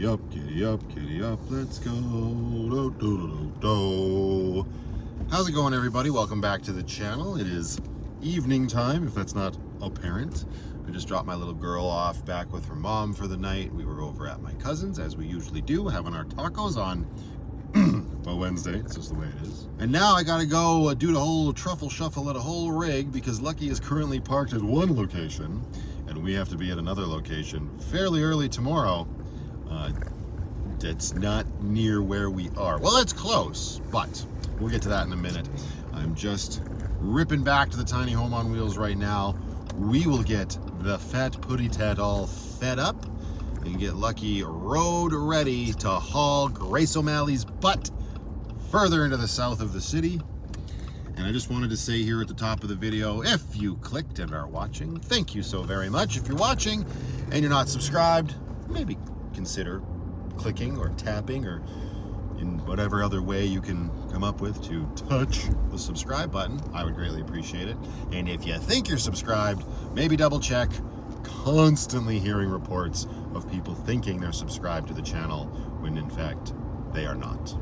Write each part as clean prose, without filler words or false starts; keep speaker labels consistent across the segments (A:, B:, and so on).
A: Giddy up, giddy up, giddy up, let's go. Do, do, do, do. How's it going, everybody? Welcome back to the channel. It is evening time, if that's not apparent. I just dropped my little girl off back with her mom for the night. We were over at my cousin's, as we usually do, having our tacos on well, Wednesday. It's just the way it is. And now I gotta go do the whole truffle shuffle at a whole rig because Lucky is currently parked at one location and we have to be at another location fairly early tomorrow. It's not near where we are. Well, it's close, but we'll get to that in a minute. I'm just ripping back to the tiny home on wheels right now. We will get the fat putty tat all fed up and get Lucky road ready to haul Grace O'Malley's butt further into the south of the city. And I just wanted to say here at the top of the video, if you clicked and are watching, thank you so very much. If you're watching and you're not subscribed, maybe consider clicking or tapping or in whatever other way you can come up with to touch the subscribe button. I would greatly appreciate it. And if you think you're subscribed, maybe double check. Constantly hearing reports of people thinking they're subscribed to the channel when in fact they are not.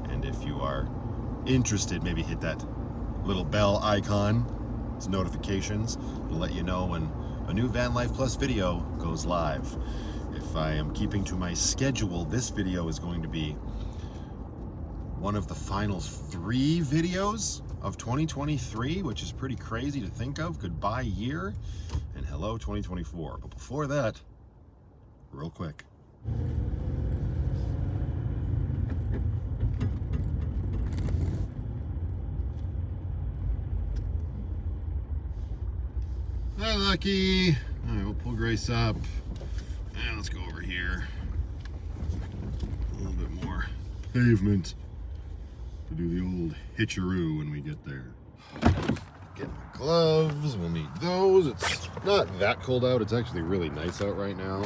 A: And if you are interested, maybe hit that little bell icon. It's notifications to let you know when a new Vanlife Plus video goes live. If I am keeping to my schedule, this video is going to be one of the final 3 videos of 2023, which is pretty crazy to think of. Goodbye year and hello 2024. But before that, real quick. Hi, Lucky. All right, we'll pull Grace up. And let's go over here. A little bit more pavement to do the old hitcheroo when we get there. Get my gloves, we'll need those. It's not that cold out, it's actually really nice out right now.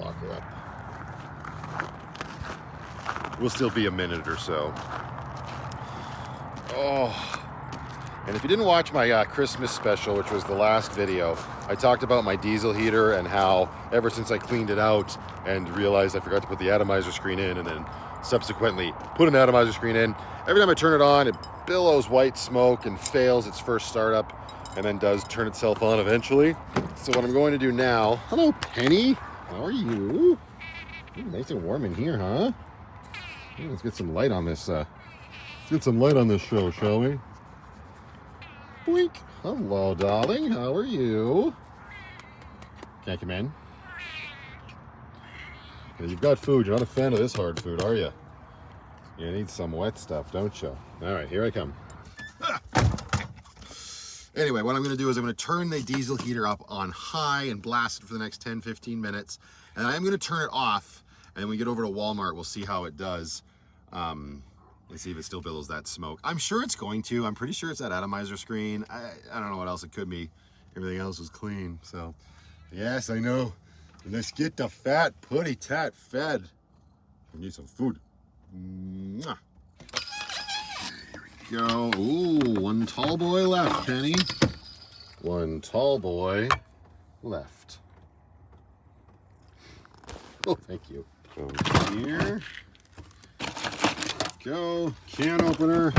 A: Lock her up. We'll still be a minute or so. Oh. And if you didn't watch my Christmas special, which was the last video, I talked about my diesel heater and how ever since I cleaned it out and realized I forgot to put the atomizer screen in and then subsequently put an atomizer screen in, every time I turn it on, it billows white smoke and fails its first startup and then does turn itself on eventually. So what I'm going to do now, hello Penny, how are you? Ooh, nice and warm in here, huh? Ooh, let's get some light on this, show, shall we? Boink. Hello, darling. How are you? Can I come in? You've got food. You're not a fan of this hard food, are you? You need some wet stuff, don't you? All right, here I come. Anyway, what I'm going to do is I'm going to turn the diesel heater up on high and blast it for the next 10-15 minutes. And I'm going to turn it off. And when we get over to Walmart, we'll see how it does. Let's see if it still billows that smoke. I'm sure it's going to. I'm pretty sure it's that atomizer screen. I don't know what else it could be. Everything else was clean. So, yes, I know. Let's get the fat putty tat fed. We need some food. Mwah. Here we go. Ooh, one tall boy left, Penny. One tall boy left. Oh, thank you. From here. Go, can opener.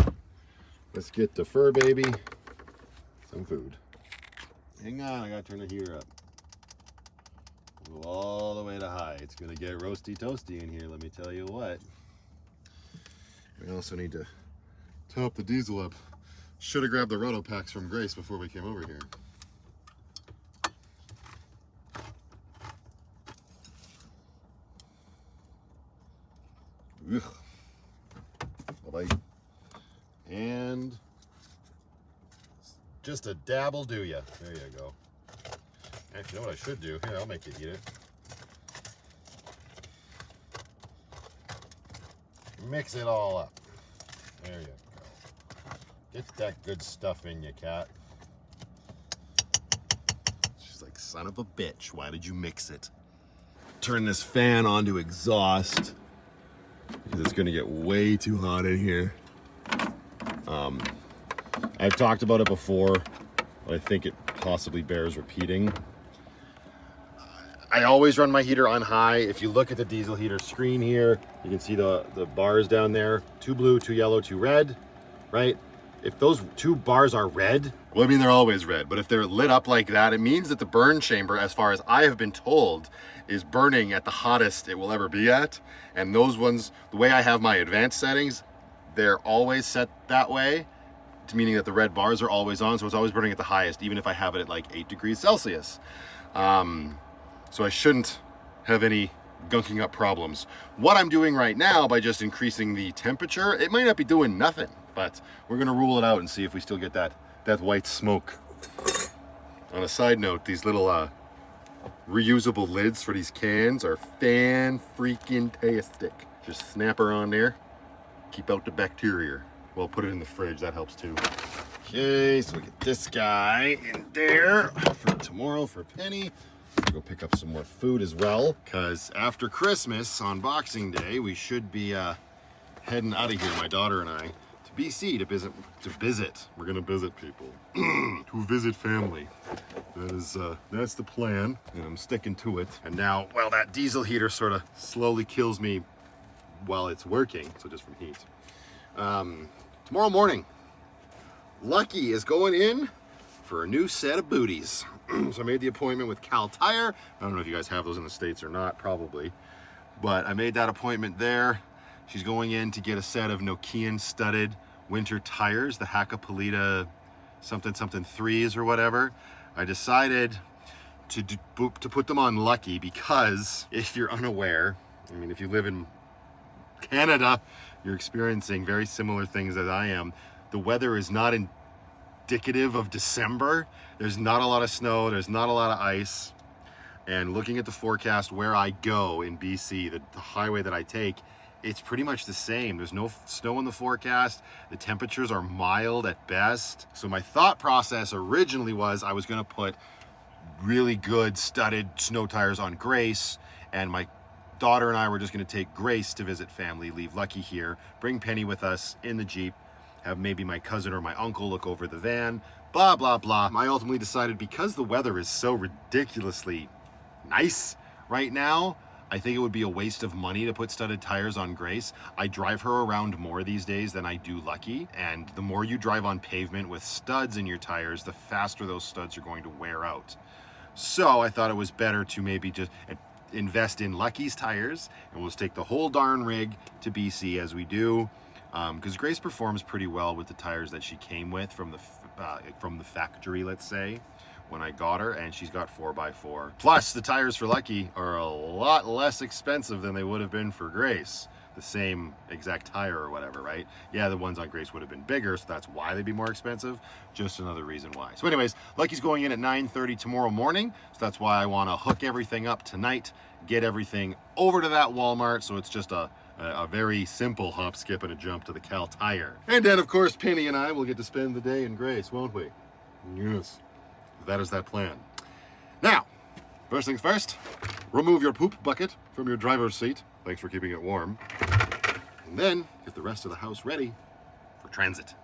A: Let's get the fur baby some food. Hang on, I gotta turn the heater up. Go all the way to high. It's gonna get roasty toasty in here, let me tell you what. We also need to top the diesel up. Should have grabbed the roto packs from Grace before we came over here. Ugh. And just a dabble do ya. There you go. Actually, you know what I should do? Here, I'll make you eat it. Mix it all up. There you go. Get that good stuff in you, cat. She's like, son of a bitch, why did you mix it? Turn this fan on to exhaust because it's gonna get way too hot in here. I've talked about it before, but I think it possibly bears repeating. I always run my heater on high. If you look at the diesel heater screen here, you can see the bars down there. 2 blue, 2 yellow, 2 red, right? If those 2 bars are red, well, I mean, they're always red, but if they're lit up like that, it means that the burn chamber, as far as I have been told, is burning at the hottest it will ever be at. And those ones, the way I have my advanced settings, they're always set that way, meaning that the red bars are always on, so it's always burning at the highest, even if I have it at like 8 degrees Celsius. So I shouldn't have any gunking up problems. What I'm doing right now, by just increasing the temperature, it might not be doing nothing, but we're gonna rule it out and see if we still get that white smoke. On a side note, these little reusable lids for these cans are fan-freaking-tastic. Just snap her on there, keep out the bacteria. Well, put it in the fridge, that helps too. Okay, so we get this guy in there for tomorrow for Penny. Go pick up some more food as well, because after Christmas on Boxing Day, we should be heading out of here, my daughter and I, to BC to visit. We're gonna visit people, to visit family. That's the plan, and I'm sticking to it. And now, well, that diesel heater sort of slowly kills me while it's working, so just from heat. Tomorrow morning, Lucky is going in for a new set of booties. So I made the appointment with Cal Tire. I don't know if you guys have those in the States or not, probably. But I made that appointment there. She's going in to get a set of Nokian studded winter tires, the Hakkapeliitta something 3s or whatever. I decided to put them on Lucky because, if you're unaware, I mean, if you live in Canada, you're experiencing very similar things as I am. The weather is not indicative of December. There's not a lot of snow, there's not a lot of ice. And looking at the forecast where I go in BC, the highway that I take, it's pretty much the same. There's no snow in the forecast. The temperatures are mild at best. So my thought process originally was I was gonna put really good studded snow tires on Grace, and my daughter and I were just gonna take Grace to visit family, leave Lucky here, bring Penny with us in the Jeep, have maybe my cousin or my uncle look over the van, blah, blah, blah. I ultimately decided, because the weather is so ridiculously nice right now, I think it would be a waste of money to put studded tires on Grace. I drive her around more these days than I do Lucky, and the more you drive on pavement with studs in your tires, the faster those studs are going to wear out. So I thought it was better to maybe just invest in Lucky's tires, and we'll just take the whole darn rig to BC as we do, because Grace performs pretty well with the tires that she came with from the factory, let's say, when I got her, and she's got 4x4. Plus, the tires for Lucky are a lot less expensive than they would have been for Grace. The same exact tire or whatever, right? Yeah, the ones on Grace would have been bigger, so that's why they'd be more expensive. Just another reason why. So anyways, Lucky's going in at 9:30 tomorrow morning, so that's why I want to hook everything up tonight, get everything over to that Walmart, so it's just a very simple hop, skip, and a jump to the Cal Tire. And then, of course, Penny and I will get to spend the day in Grace, won't we? Yes. That is that plan. Now, first things first, remove your poop bucket from your driver's seat. Thanks for keeping it warm. And then get the rest of the house ready for transit.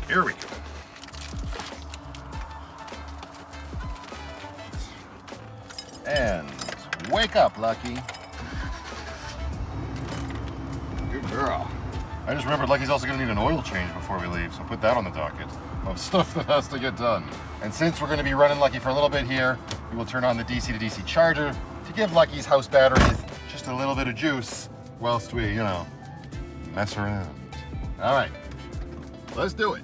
A: Here we go. And wake up, Lucky. Good girl. I just remembered Lucky's also going to need an oil change before we leave, so put that on the docket of stuff that has to get done. And since we're going to be running Lucky for a little bit here, we will turn on the DC to DC charger to give Lucky's house batteries just a little bit of juice whilst we, mess around. All right, let's do it.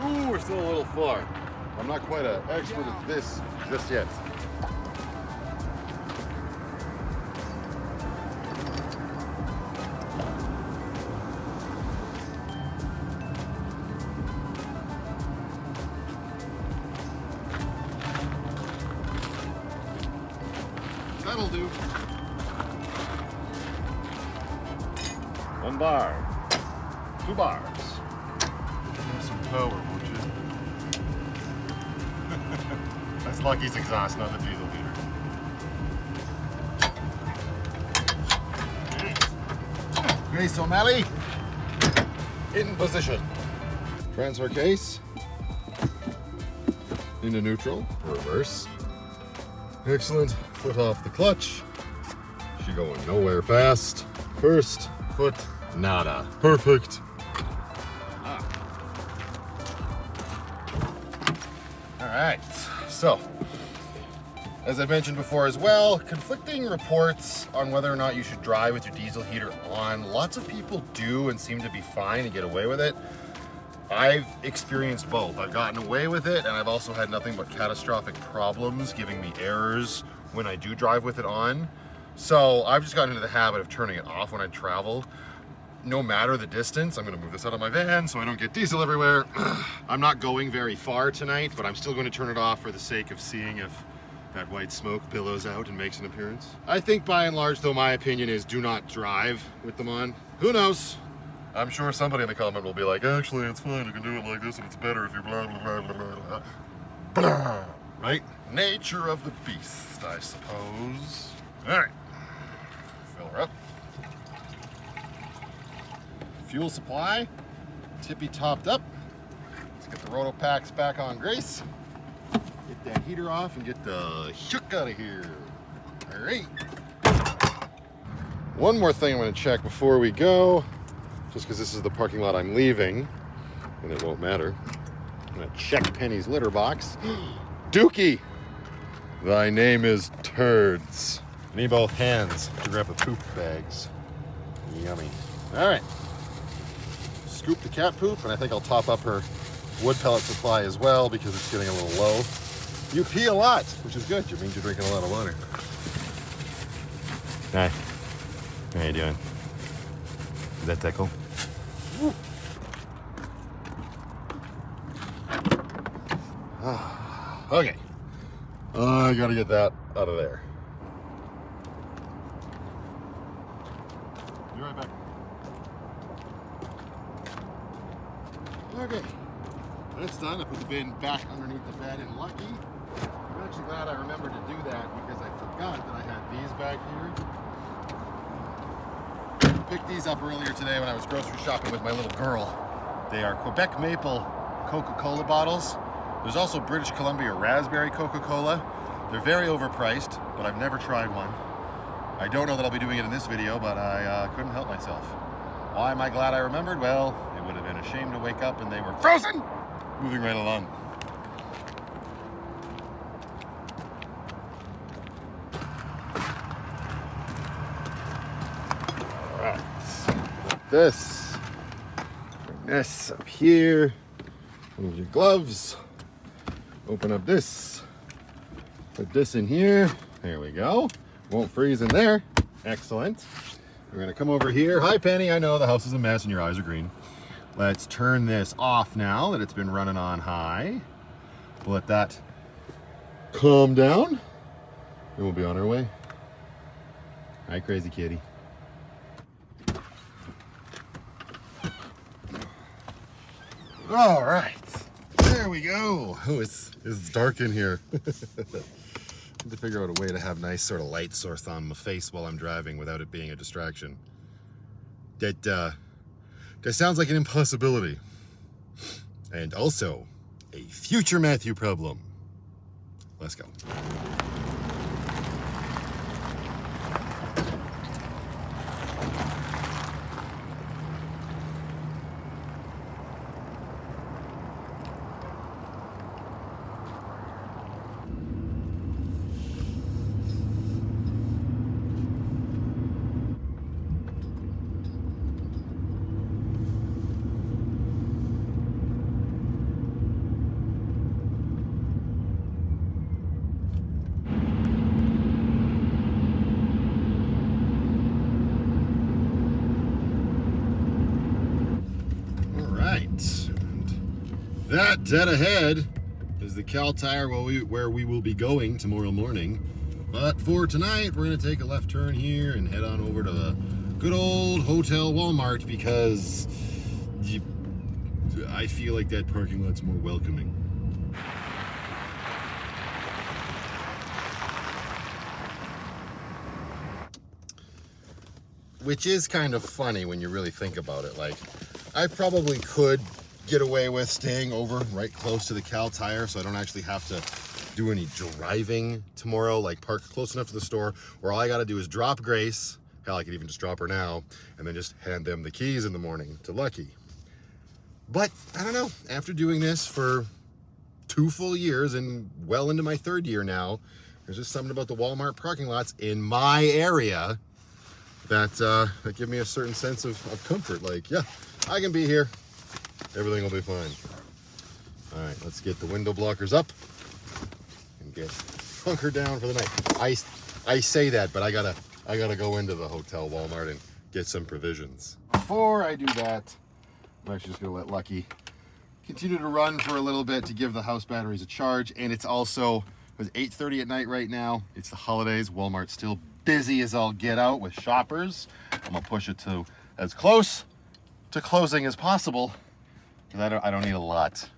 A: Ooh, we're still a little far. I'm not quite an expert at this just yet. That'll do. 1 bar. 2 bars. Give some power, won't you? That's Lucky's exhaust, not the diesel heater. Grace O'Malley in position. Transfer case into neutral, reverse. Excellent. Foot off the clutch. She going nowhere fast. First foot, nada. Perfect. All right. So, as I mentioned before as well, conflicting reports on whether or not you should drive with your diesel heater on. Lots of people do and seem to be fine and get away with it. I've experienced both. I've gotten away with it, and I've also had nothing but catastrophic problems giving me errors when I do drive with it on. So I've just gotten into the habit of turning it off when I travel. No matter the distance. I'm gonna move this out of my van so I don't get diesel everywhere. I'm not going very far tonight, but I'm still going to turn it off for the sake of seeing if that white smoke billows out and makes an appearance. I think by and large, though, my opinion is do not drive with them on. Who knows? I'm sure somebody in the comment will be like, actually, it's fine, you can do it like this and it's better if you're blah, blah, blah, blah, blah, blah. Right? Nature of the beast, I suppose. All right, fill her up. Fuel supply, tippy topped up. Let's get the roto packs back on Grace. Get that heater off and get the shook out of here. All right. One more thing I'm gonna check before we go, just because this is the parking lot I'm leaving, and it won't matter. I'm gonna check Penny's litter box. Dookie, thy name is Turds. Need both hands to grab the poop bags. Yummy. All right. Scoop the cat poop, and I think I'll top up her wood pellet supply as well because it's getting a little low. You pee a lot, which is good. It means you're drinking a lot of water. Hi. How you doing? Does that tickle? Woo. Okay. I gotta get that out of there. Be right back. Okay, that's done. I put the bin back underneath the bed in Lucky. I'm actually glad I remembered to do that because I forgot that I had these back here. Picked these up earlier today when I was grocery shopping with my little girl. They are Quebec Maple Coca-Cola bottles. There's also British Columbia Raspberry Coca-Cola. They're very overpriced, but I've never tried one. I don't know that I'll be doing it in this video, but I couldn't help myself. Why am I glad I remembered? Well, it would have been a shame to wake up and they were frozen! Moving right along. All right. This. Bring this up here. Move your gloves. Open up this. Put this in here. There we go. Won't freeze in there. Excellent. We're gonna come over here. Hi, Penny. I know the house is a mess and your eyes are green. Let's turn this off now that it's been running on high. We'll let that calm down and we'll be on our way. Hi, crazy kitty. All right, there we go. Oh, it's dark in here. I need to figure out a way to have nice sort of light source on my face while I'm driving without it being a distraction. That sounds like an impossibility. And also a future Matthew problem. Let's go. That dead ahead is the Cal Tire where we will be going tomorrow morning. But for tonight, we're going to take a left turn here and head on over to the good old Hotel Walmart because I feel like that parking lot's more welcoming. Which is kind of funny when you really think about it. Like, I probably could get away with staying over right close to the Cal Tire so I don't actually have to do any driving tomorrow, like park close enough to the store where all I gotta do is drop Grace. Hell, I could even just drop her now and then just hand them the keys in the morning to Lucky. But I don't know, after doing this for 2 full years and well into my 3rd year now, there's just something about the Walmart parking lots in my area that give me a certain sense of comfort. Like, yeah, I can be here. Everything will be fine. All right, let's get the window blockers up and get hunkered down for the night. I say that, but I gotta go into the Hotel Walmart and get some provisions. Before I do that, I'm actually just gonna let Lucky continue to run for a little bit to give the house batteries a charge. And it's also, it was 8:30 at night right now. It's the holidays. Walmart's still busy as all get out with shoppers. I'm gonna push it to as close to closing as possible because I don't need a lot.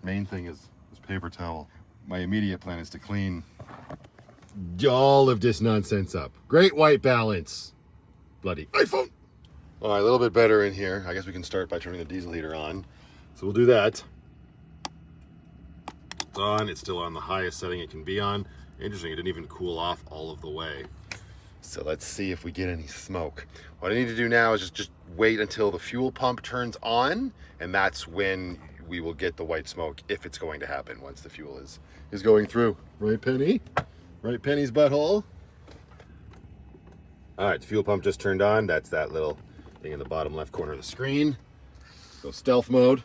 A: Main thing is paper towel. My immediate plan is to clean all of this nonsense up. Great white balance. Bloody iPhone. All right, a little bit better in here. I guess we can start by turning the diesel heater on. So we'll do that. It's on. It's still on the highest setting it can be on. Interesting, it didn't even cool off all of the way. So let's see if we get any smoke. What I need to do now is just wait until the fuel pump turns on, and that's when we will get the white smoke, if it's going to happen once the fuel is going through. Right, Penny? Right, Penny's butthole? All right, the fuel pump just turned on. That's that little thing in the bottom left corner of the screen. Go stealth mode.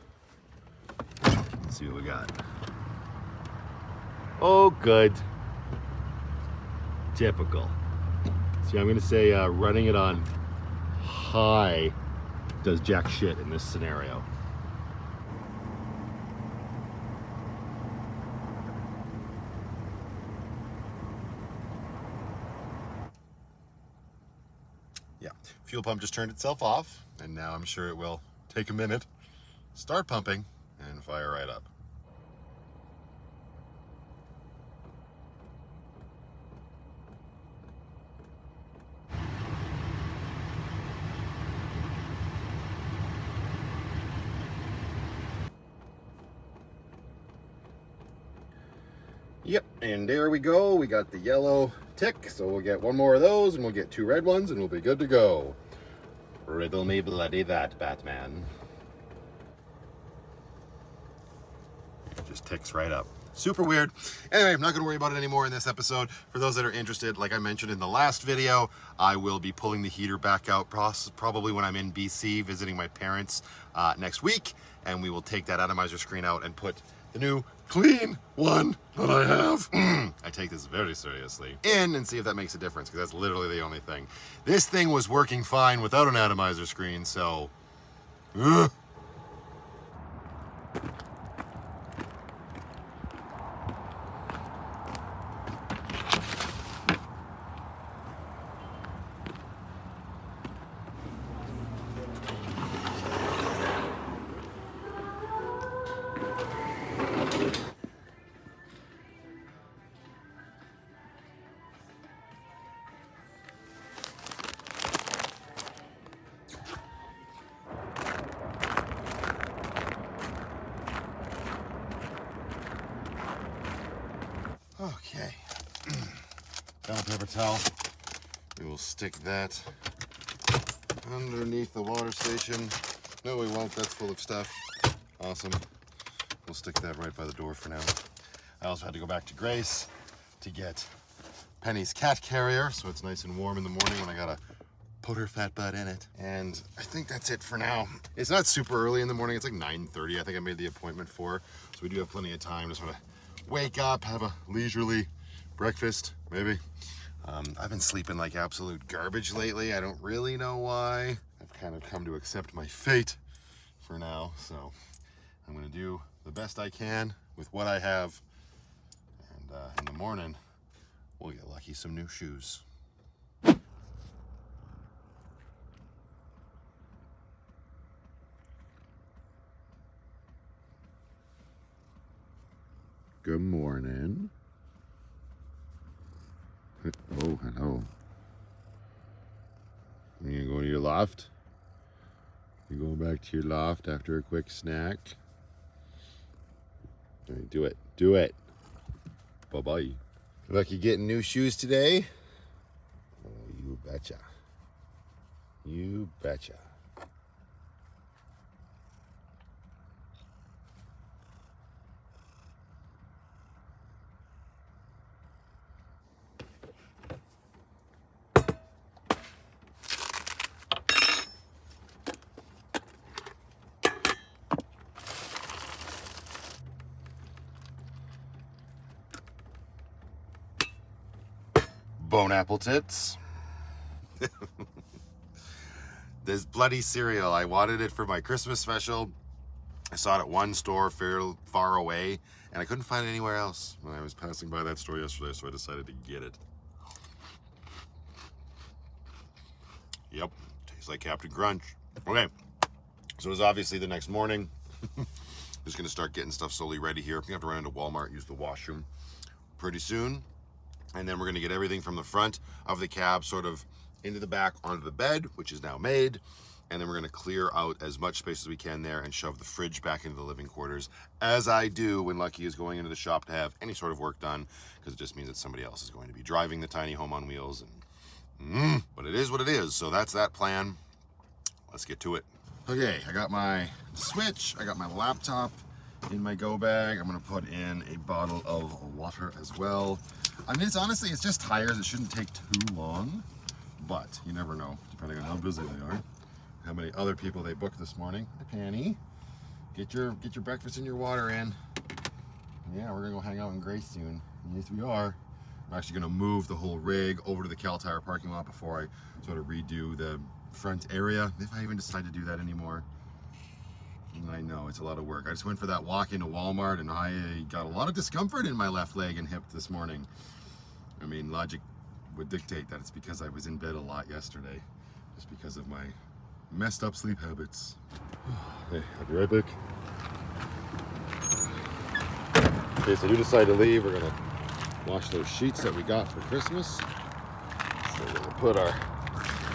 A: Let's see what we got. Oh, good. Typical. See, I'm gonna say running it on high does jack shit in this scenario. Yeah, fuel pump just turned itself off, and now I'm sure it will take a minute, start pumping, and fire right up. Yep, and there we go. We got the yellow tick, so we'll get one more of those, and we'll get 2 red ones, and we'll be good to go. Riddle me bloody that, Batman. Just ticks right up. Super weird. Anyway, I'm not going to worry about it anymore in this episode. For those that are interested, like I mentioned in the last video, I will be pulling the heater back out probably when I'm in BC visiting my parents next week, and we will take that atomizer screen out and put the new clean one that I have. I take this very seriously. In and see if that makes a difference, because that's literally the only thing. This thing was working fine without an atomizer screen, so... Okay, got a paper towel. We will stick that underneath the water station. No, we won't, that's full of stuff. Awesome. We'll stick that right by the door for now. I also had to go back to Grace to get Penny's cat carrier, so it's nice and warm in the morning when I gotta put her fat butt in it. And I think that's it for now. It's not super early in the morning, it's like 9:30 I think I made the appointment for, so we do have plenty of time to sort of wake up, have a leisurely breakfast, maybe. I've been sleeping like absolute garbage lately. I don't really know why. I've kind of come to accept my fate for now, so I'm gonna do the best I can with what I have. And in the morning, we'll get Lucky some new shoes. Good morning. Oh, hello. You gonna go to your loft? You going back to your loft after a quick snack? All right, do it. Do it. Bye-bye. Lucky getting new shoes today? Oh, you betcha. You betcha. Bone apple tits. This bloody cereal, I wanted it for my Christmas special. I saw it at one store far away, and I couldn't find it anywhere else when I was passing by that store yesterday, so I decided to get it. Yep, tastes like Captain Crunch. Okay, so it was obviously the next morning. Just gonna start getting stuff slowly ready here. I'm gonna have to run into Walmart, use the washroom pretty soon. And then we're gonna get everything from the front of the cab sort of into the back onto the bed, which is now made. And then we're gonna clear out as much space as we can there and shove the fridge back into the living quarters, as I do when Lucky is going into the shop to have any sort of work done, because it just means that somebody else is going to be driving the tiny home on wheels. And but it is what it is. So that's that plan. Let's get to it. Okay, I got my switch, I got my laptop in my go bag. I'm gonna put in a bottle of water as well. I mean, honestly, it's just tires. It shouldn't take too long, but you never know, depending on how busy they are. How many other people they booked this morning. Hi, Panny. Get your breakfast and your water in. Yeah, we're gonna go hang out in Grace soon. Yes, we are. I'm actually gonna move the whole rig over to the Cal Tire parking lot before I sort of redo the front area, if I even decide to do that anymore. I know, it's a lot of work. I just went for that walk into Walmart and I got a lot of discomfort in my left leg and hip this morning. I mean, logic would dictate that it's because I was in bed a lot yesterday, just because of my messed up sleep habits. Hey, I'll be right back. Okay, so you decide to leave. We're gonna wash those sheets that we got for Christmas. So we're gonna put our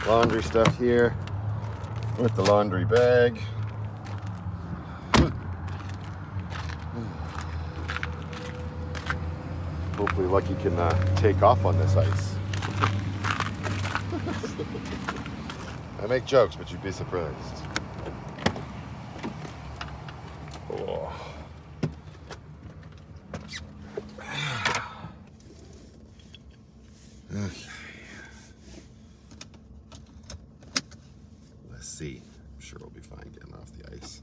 A: laundry stuff here with the laundry bag. Hopefully Lucky can take off on this ice. I make jokes, but you'd be surprised. Oh. Okay. Let's see. I'm sure we'll be fine getting off the ice.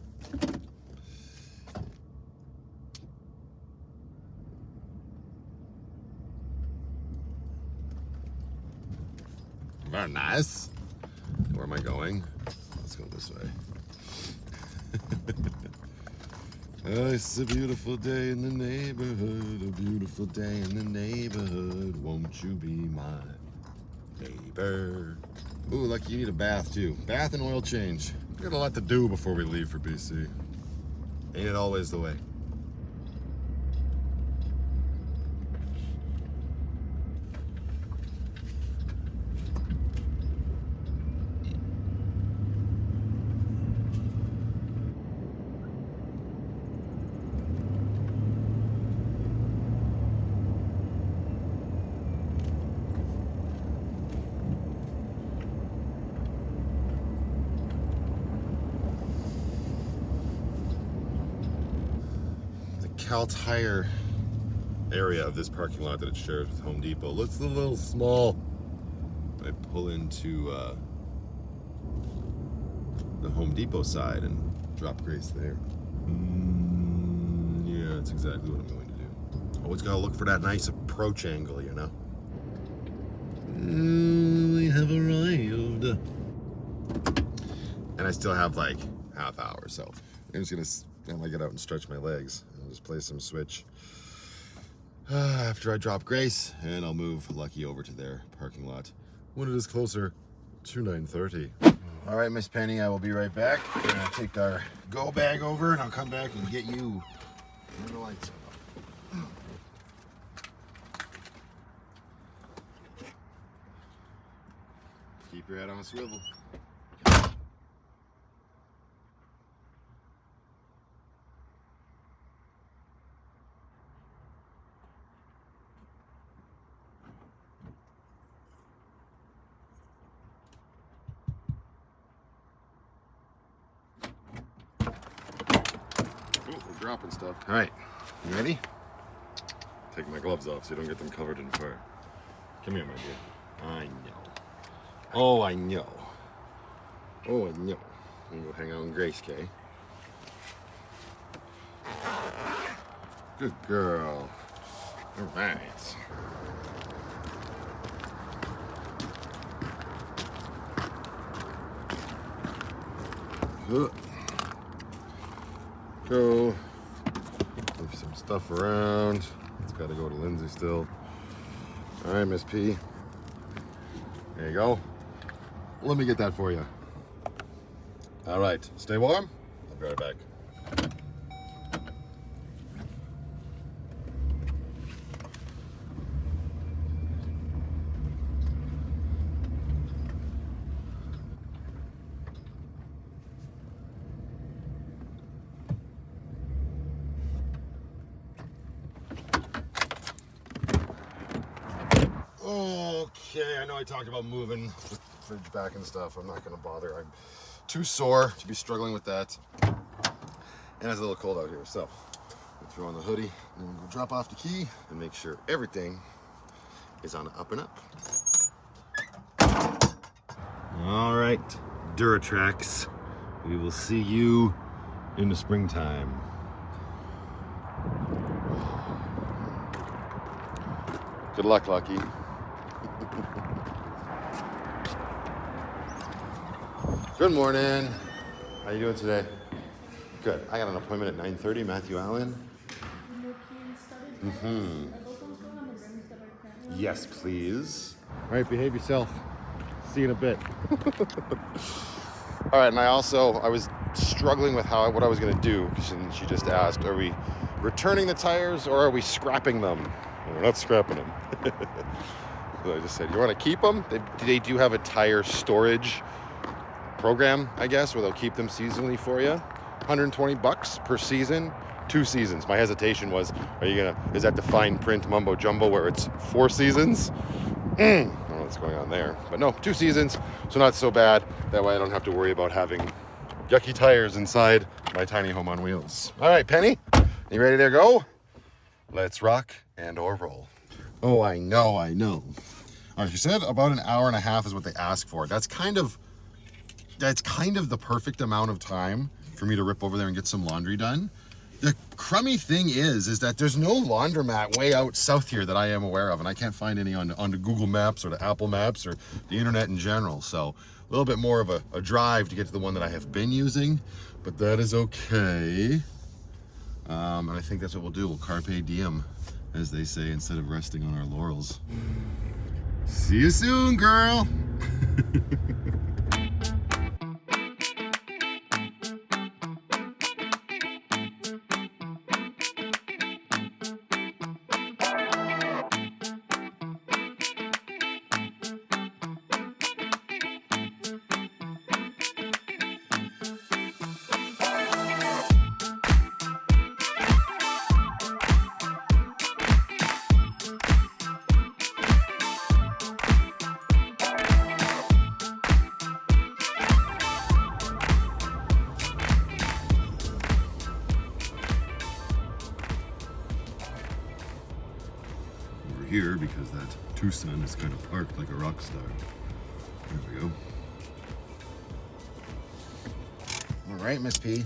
A: Very nice. Where am I going? Let's go this way. Oh, it's a beautiful day in the neighborhood, a beautiful day in the neighborhood. Won't you be my neighbor? Ooh, Lucky, you need a bath too. Bath and oil change. We got a lot to do before we leave for BC. Ain't it always the way? Cal Tire area of this parking lot that it shares with Home Depot looks a little small. I pull into the Home Depot side and drop Grace there. Yeah, that's exactly what I'm going to do. Always gotta look for that nice approach angle, you know. We have arrived. And I still have like half hour, so I'm just gonna get out and stretch my legs. I'll just play some Switch after I drop Grace, and I'll move Lucky over to their parking lot when it is closer to 9:30. All right, Miss Penny, I will be right back. We're gonna take our go bag over, and I'll come back and get you. Turn the lights on. Keep your head on a swivel. We're dropping stuff. All right, you ready? Take my gloves off so you don't get them covered in fur. Come here, my dear. I know. Oh, I know. Oh, I know. I'm gonna go hang out in Grace, Kay. Good girl. All right. Go. Move some stuff around. It's got to go to Lindsay still. All right, Miss P. There you go. Let me get that for you. All right, stay warm. I'll be right back. Okay, I know I talked about moving the fridge back and stuff. I'm not going to bother. I'm too sore to be struggling with that. And it's a little cold out here, so we'll throw on the hoodie and then we'll go drop off the key and make sure everything is on the up and up. All right, Duratrax, we will see you in the springtime. Good luck, Lucky. Good morning. How you doing today? Good. I got an appointment at 9:30. Matthew Allen. Yes, please. All right, behave yourself. See you in a bit. All right, and I was struggling with what I was going to do. She just asked, are we returning the tires or are we scrapping them? Well, we're not scrapping them. So I just said, you want to keep them? They do have a tire storage program, I guess, where they'll keep them seasonally for you. $120 per season, 2 seasons. My hesitation was, is that the fine print mumbo jumbo where it's 4 seasons? I don't know what's going on there. But no, 2 seasons, so not so bad. That way I don't have to worry about having yucky tires inside my tiny home on wheels. All right, Penny, you ready to go? Let's rock and or roll. Oh, I know. All right, she said about an hour and a half is what they ask for. That's kind of the perfect amount of time for me to rip over there and get some laundry done. The crummy thing is that there's no laundromat way out south here that I am aware of, and I can't find any on the Google Maps or the Apple Maps or the internet in general. So a little bit more of a drive to get to the one that I have been using, but that is okay. And I think that's what we'll do. We'll carpe diem, as they say, instead of resting on our laurels. See you soon, girl. Here because that Tucson is kind of parked like a rock star. There we go. All right, Miss P.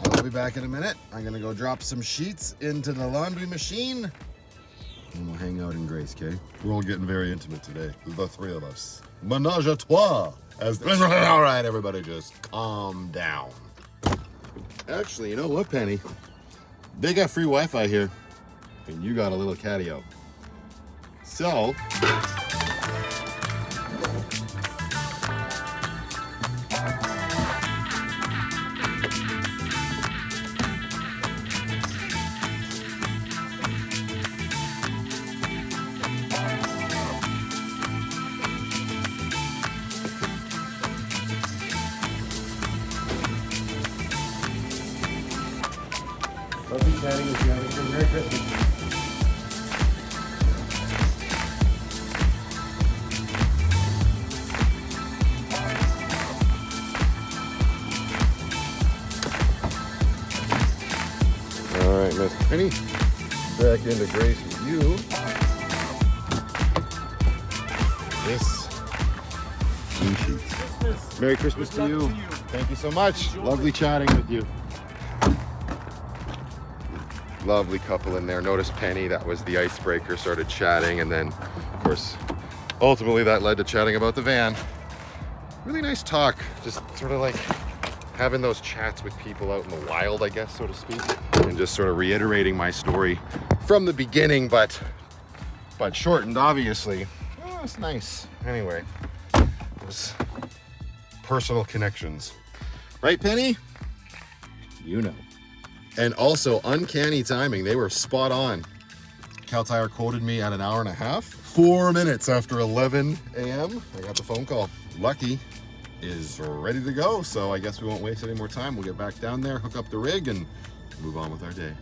A: I'll be back in a minute. I'm gonna go drop some sheets into the laundry machine and we'll hang out in Grace, Kay. We're all getting very intimate today, the 3 of us. Menage a trois. All right, everybody just calm down. Actually, you know what, Penny? They got free Wi-Fi here. and you got a little catio. So, lovely chatting with you. Have a Merry Christmas. All right, Miss Penny, back into Grace with you. This clean sheets.
B: Christmas.
A: Merry Christmas to you. Thank you so much.
B: Enjoy.
A: Lovely chatting with you. Lovely couple in there. Notice Penny, that was the icebreaker, started chatting, and then of course ultimately that led to chatting about the van. Really nice talk, just sort of like having those chats with people out in the wild, I guess, so to speak, and just sort of reiterating my story from the beginning, but shortened, obviously. Oh, it's nice. Anyway, those personal connections, right, Penny? You know. And also, uncanny timing. They were spot on. Cal Tire quoted me at an hour and a half. 4 minutes after 11 a.m., I got the phone call. Lucky is ready to go, so I guess we won't waste any more time. We'll get back down there, hook up the rig, and move on with our day.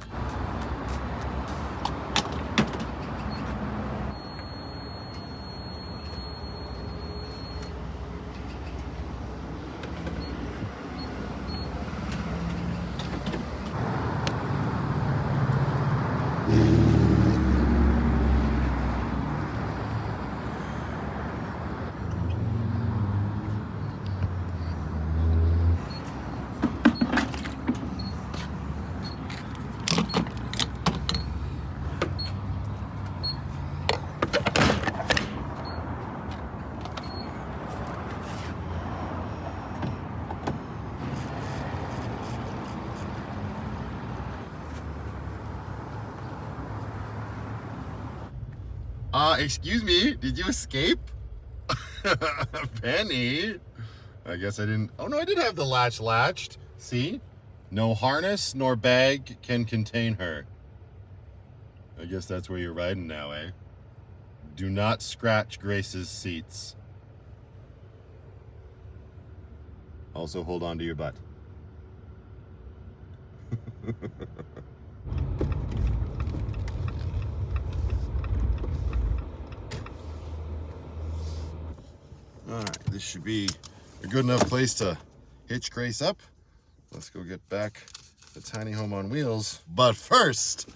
A: Excuse me, did you escape? Penny? I guess I didn't. Oh no, I did have the latch latched. See? No harness nor bag can contain her. I guess that's where you're riding now, eh? Do not scratch Grace's seats. Also hold on to your butt. All right, this should be a good enough place to hitch Grace up. Let's go get back the tiny home on wheels. But first,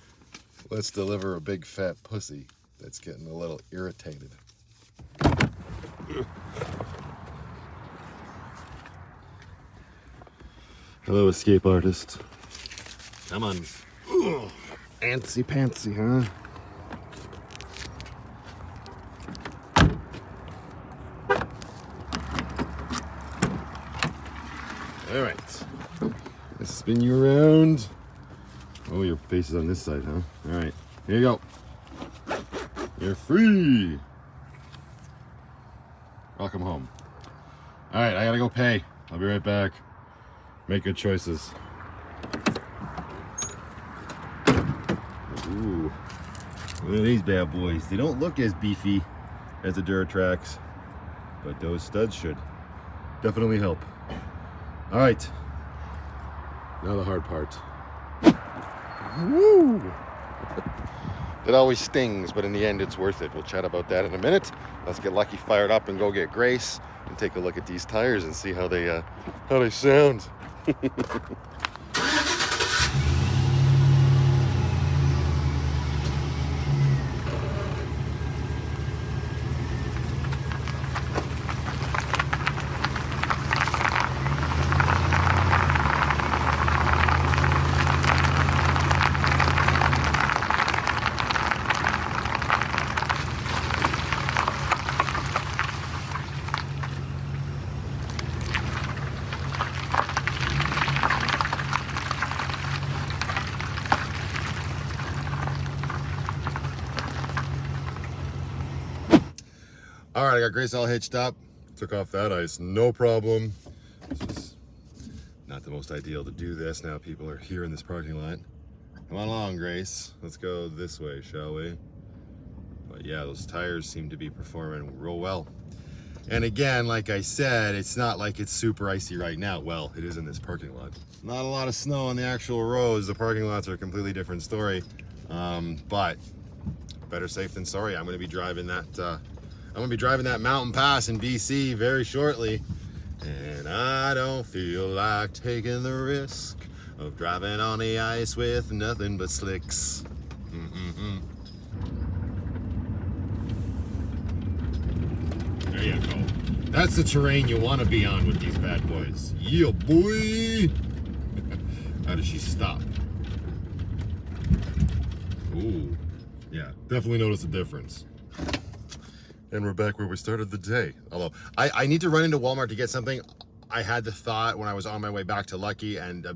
A: let's deliver a big fat pussy that's getting a little irritated. Hello, escape artist. Come on. Ugh. Antsy pantsy, huh? All right, let's spin you around. Oh, your face is on this side, huh? All right, here you go. You're free. Welcome home. All right, I gotta go pay. I'll be right back. Make good choices. Ooh, look at these bad boys. They don't look as beefy as the Duratrax, but those studs should definitely help. All right, now the hard part. Woo! It always stings, but in the end, it's worth it. We'll chat about that in a minute. Let's get Lucky fired up and go get Grace and take a look at these tires and see how they sound. All right, I got Grace all hitched up. Took off that ice, no problem. This is not the most ideal to do this. Now people are here in this parking lot. Come on along, Grace. Let's go this way, shall we? But yeah, those tires seem to be performing real well. And again, like I said, it's not like it's super icy right now. Well, it is in this parking lot. Not a lot of snow on the actual roads. The parking lots are a completely different story. But better safe than sorry. I'm gonna be driving that mountain pass in BC very shortly. And I don't feel like taking the risk of driving on the ice with nothing but slicks. There you go. That's the terrain you want to be on with these bad boys. Yeah, boy. How does she stop? Ooh, yeah, definitely notice a difference. And we're back where we started the day. Although, I need to run into Walmart to get something. I had the thought when I was on my way back to Lucky, and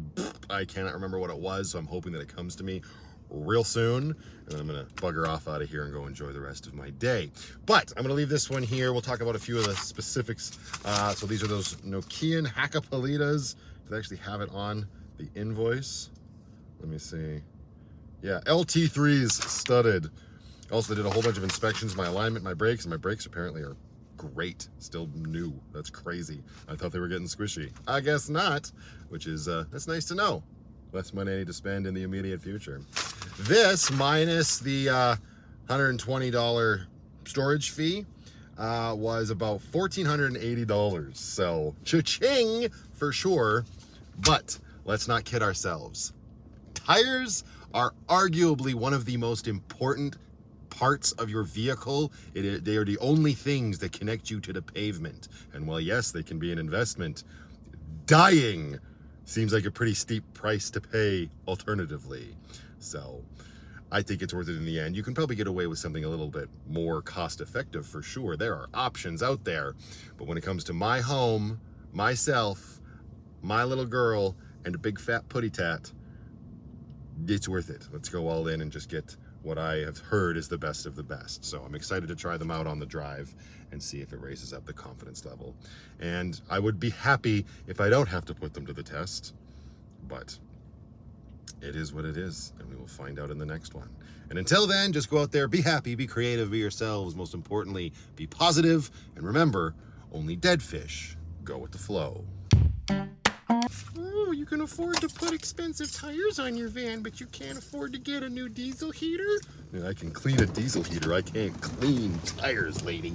A: I cannot remember what it was, so I'm hoping that it comes to me real soon. And then I'm gonna bugger off out of here and go enjoy the rest of my day. But I'm gonna leave this one here. We'll talk about a few of the specifics. So these are those Nokian Hakkapelitas. Did I actually have it on the invoice? Let me see. Yeah, LT3s studded. Also, they did a whole bunch of inspections, my alignment, my brakes, and my brakes apparently are great. Still new. That's crazy. I thought they were getting squishy. I guess not, which is, that's nice to know. Less money I need to spend in the immediate future. This, minus the $120 storage fee, was about $1,480. So, cha-ching for sure. But let's not kid ourselves. Tires are arguably one of the most important parts of your vehicle. They are the only things that connect you to the pavement. And while yes, they can be an investment, dying seems like a pretty steep price to pay alternatively. So I think it's worth it in the end. You can probably get away with something a little bit more cost effective for sure. There are options out there. But when it comes to my home, myself, my little girl, and a big fat putty tat, it's worth it. Let's go all in and just get what I have heard is the best of the best. So I'm excited to try them out on the drive and see if it raises up the confidence level. And I would be happy if I don't have to put them to the test, but it is what it is, and we will find out in the next one. And until then, just go out there, be happy, be creative, be yourselves. Most importantly, be positive, and remember, only dead fish go with the flow. Oh, you can afford to put expensive tires on your van, but you can't afford to get a new diesel heater? I can clean a diesel heater, I can't clean tires, lady.